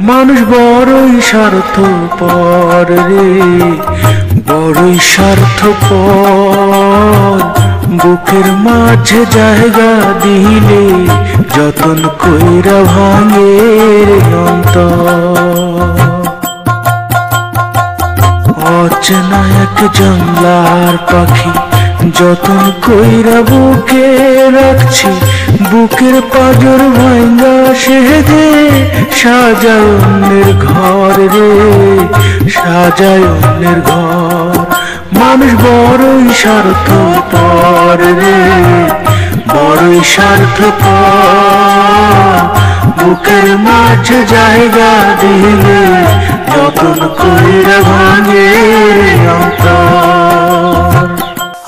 মানুষ বড়ই স্বার্থপর রে, বড়ই স্বার্থপর। বুকের মাঝে জায়গা দিলে যতন কইরা ভাঙে রে অন্তর। অচেনা এক জংলার পাখি যতন কইরা বুকে রাখছি, বুকের পাজর ভাঙ্গা সেদে সাজায় অন্যের ঘর রে, সাজায় অন্যের ঘর। মানুষ বড়ই স্বার্থপর রে, বড়ই স্বার্থপর। বুকের মাঝে জায়গা দিলে যতন কইরা ভাঙে রে অন্তর।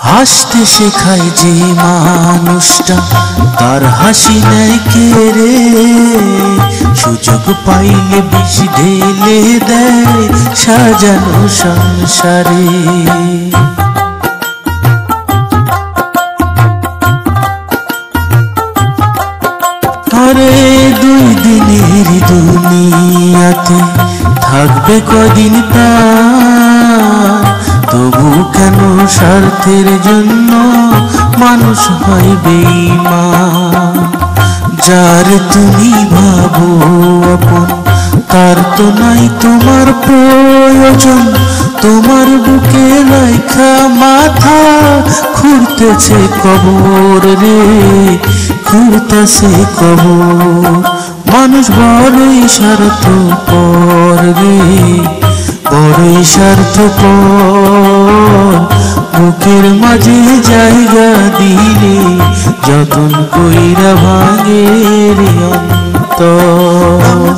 হাসতে শেখায় যে মানুষটা তার হাসি নেয় কে রে, সুযোগ পাইলে বিষ ঢেলে দেয় সাজানো সংসারে। আরে দুই দিনের দুনিয়াতে থাকবে কদিন তা, তবু কেন স্বার্থের জন্য মানুষ হয় বেঈমান। যার তুমি ভাবো আপন তার তো নাই তোমার প্রয়োজন, তোমার বুকে রাইখা মাথা খুঁড়তেছে কবর রে, খুঁড়তেছে কবর। মানুষ বড়ই স্বার্থপর রে, বড়ই স্বার্থপর। বুকের মাঝে জায়গা দিলে যতন কইরা ভাঙে রে অন্তর।